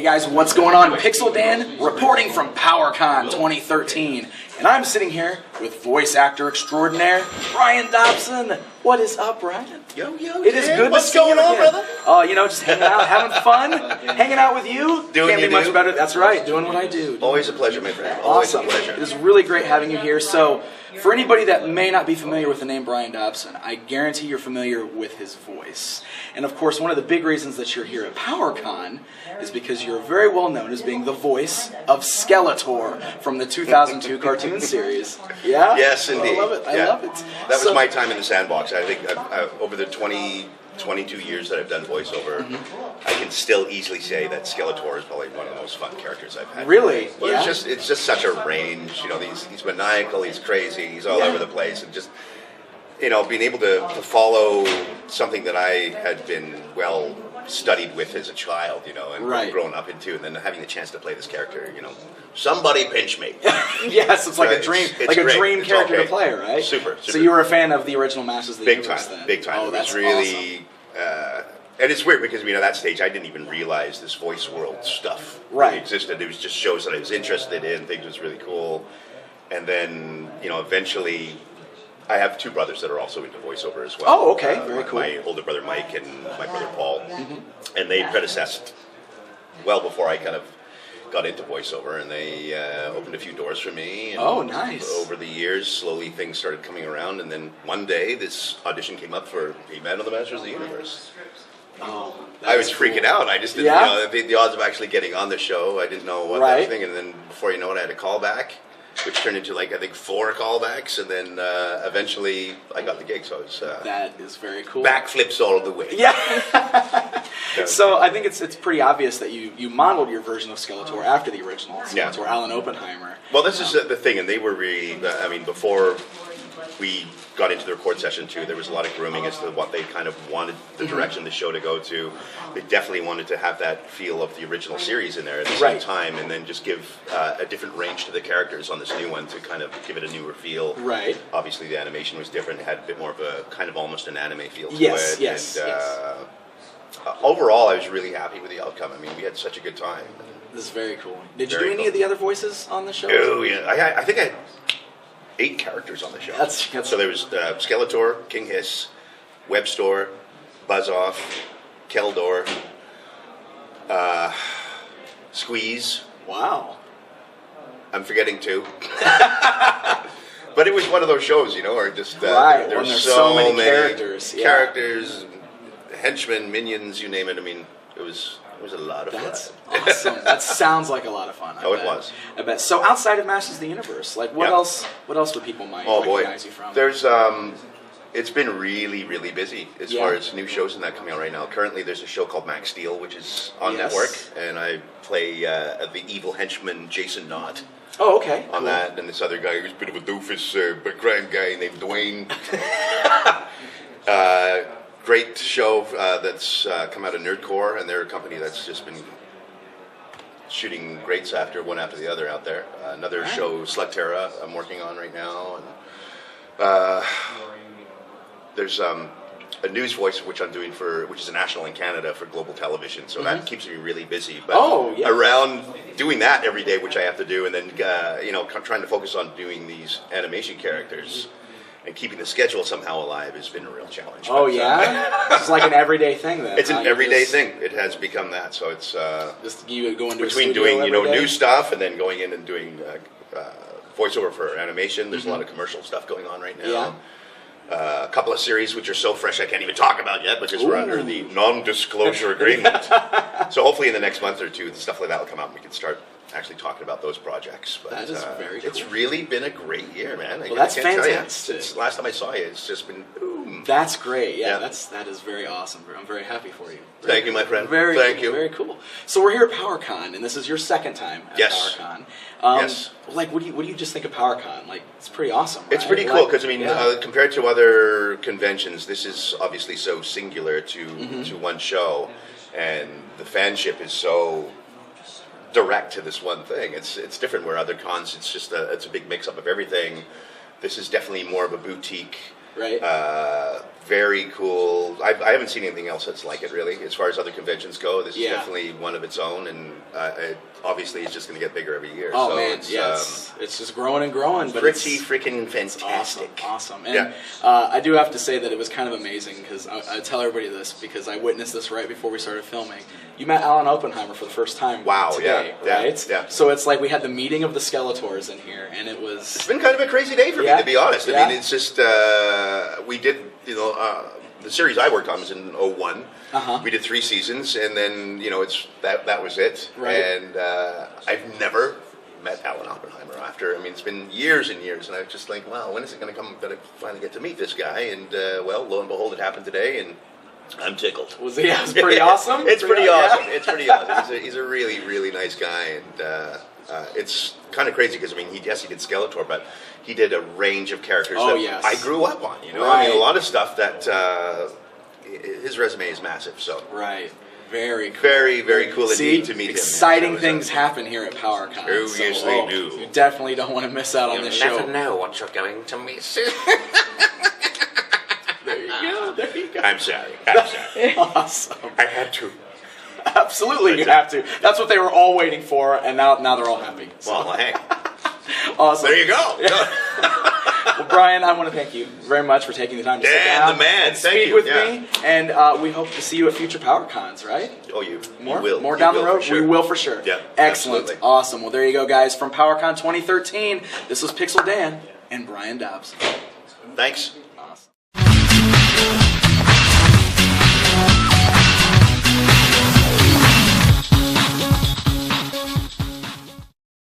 Hey guys, what's going on? Pixel Dan reporting from PowerCon 2013. And I'm sitting here with voice actor extraordinaire, Brian Dobson. What is up, Brian? Yo, it is good What's to see you going on, again. brother? Oh, you know, just hanging out, having fun, hanging out with you. Doing Can't you be much do. better. That's right, doing what I do. Always a pleasure, my friend. Always Awesome. a pleasure. It is really great having you here. So, for anybody that may not be familiar with the name Brian Dobson, I guarantee you're familiar with his voice. And of course, one of the big reasons that you're here at PowerCon is because you're very well known as being the voice of Skeletor from the 2002 cartoon series. Yeah? Yes, indeed. I love it. I love it. That was my time in the sandbox. I think over the 22 years that I've done voiceover, I can still easily say that Skeletor is probably one of the most fun characters I've had. Really? Well, Yeah. it's just such a range. You know, he's maniacal, he's crazy, he's all over the place, and just being able to follow something that I had been well studied with as a child, and grown up into, and then having the chance to play this character, somebody pinch me. Yes, it's like a dream, it's a great. dream It's character okay. to play, right? Super. So you were a fan of the original Masters of the Universe time, then? big time. Oh, It that's was really, and it's weird because at that stage I didn't even realize this voice world stuff really existed. It was just shows that I was interested in. Things was really cool, and then eventually. I have two brothers that are also into voiceover as well. Oh, okay, very cool. My older brother Mike and my brother Paul, and they predecessed well before I kind of got into voiceover, and they opened a few doors for me. And oh, nice. Over the years, slowly things started coming around, and then one day this audition came up for Man of the Masters of the Universe. Oh, I was freaking out. I just didn't, the odds of actually getting on the show, I didn't know what I was thinking, and then before you know it, I had a call back. Which turned into I think 4 callbacks, and then eventually I got the gig. So I was that is very cool. Backflips all the way. Yeah. So I think it's pretty obvious that you modeled your version of Skeletor after the original Skeletor, Alan Oppenheimer. Well, this is the thing, and they were really. Before we got into the record session too, there was a lot of grooming as to what they kind of wanted the direction the show to go to. They definitely wanted to have that feel of the original series in there at the same time, and then just give a different range to the characters on this new one to kind of give it a newer feel. Right. Obviously, the animation was different; it had a bit more of a kind of almost an anime feel to it. Yes. Overall, I was really happy with the outcome. I mean, we had such a good time. This is very cool. Did you do any of the other voices on the show? Oh yeah, I think I had 8 characters on the show. So there was Skeletor, King Hiss, Webstore, Buzz-Off, Keldor, Squeeze. Wow. I'm forgetting 2. But it was one of those shows, or just there's so many characters. Characters, henchmen, minions, you name it. I mean, it was a lot of fun. That's awesome. That sounds like a lot of fun. It was. I bet. So outside of Masters of the Universe, like what else would people might recognize you from? There's it's been really, really busy as far as new shows and that coming out right now. Currently, there's a show called Max Steel, which is on network, and I play the evil henchman Jason Knott. Oh, okay. On that, and this other guy who's a bit of a doofus, but grand guy named Dwayne. Great show that's come out of Nerdcore, and they're a company that's just been shooting greats one after the other out there. Another show, Slugterra, I'm working on right now, and there's a news voice which I'm doing which is a national in Canada for global television, so that keeps me really busy. But around doing that every day, which I have to do, and then trying to focus on doing these animation characters. And keeping the schedule somehow alive has been a real challenge. Oh, it's like an everyday thing then. It's an everyday thing. It has become that. So it's just you go into between doing new stuff and then going in and doing voiceover for animation. There's a lot of commercial stuff going on right now. A couple of series which are so fresh I can't even talk about yet because we're under the non-disclosure agreement. So hopefully in the next month or 2, stuff like that will come out and we can start actually talking about those projects. But that is very cool. It's really been a great year, man. Well, that's fantastic. Since last time I saw you, it's just been boom. That's great. Yeah, that is very awesome. I'm very happy for you. Thank you, my friend. Thank you. Very cool. So we're here at PowerCon, and this is your second time at PowerCon. Yes. Like, what do you just think of PowerCon? Like, it's pretty awesome. Right? It's pretty cool because compared to other conventions, this is obviously so singular to one show, and the fanship is so direct to this one thing. It's different where other cons it's just it's a big mix up of everything. This is definitely more of a boutique very cool. I haven't seen anything else that's like it, really, as far as other conventions go. This is definitely one of its own, and obviously it's just going to get bigger every year. Oh, so man, it's just growing and growing. But pretty freaking fantastic. Awesome. And I do have to say that it was kind of amazing, because I tell everybody this, because I witnessed this right before we started filming. You met Alan Oppenheimer for the first time today, right? Yeah. So it's like we had the meeting of the Skeletors in here, and it was... It's been kind of a crazy day for me, to be honest. I mean, it's just, we did, the series I worked on was in 01. We did 3 seasons, and then, it's that was it. Right. And I've never met Alan Oppenheimer after. I mean, it's been years and years, and I was just like, wow, when is it going to come that I finally get to meet this guy? And, well, lo and behold, it happened today, and I'm tickled. It was pretty awesome? It's pretty awesome. It's pretty awesome. He's a really, really nice guy, and it's kind of crazy because, I mean, he did Skeletor, but he did a range of characters that I grew up on, Right. I mean, a lot of stuff that his resume is massive, so. Right. Very cool. Very, very cool indeed to meet him. Exciting things happen here at PowerCon. Oh, yes, they do. You definitely don't want to miss out on this show. You never know what you're going to miss. There you go. I'm sorry. Awesome. I had to. Absolutely, you have to. That's what they were all waiting for, and now they're all happy. So. Well, hey. Awesome. There you go. Well, Brian, I want to thank you very much for taking the time to sit down the man. and Thank speak you. with me. And we hope to see you at future PowerCons, right? Oh, you More will. More You down the will road? for sure. We will for sure. Yeah, Excellent. absolutely. Awesome. Well, there you go, guys. From PowerCon 2013, this was Pixel Dan and Brian Dobson. Thanks.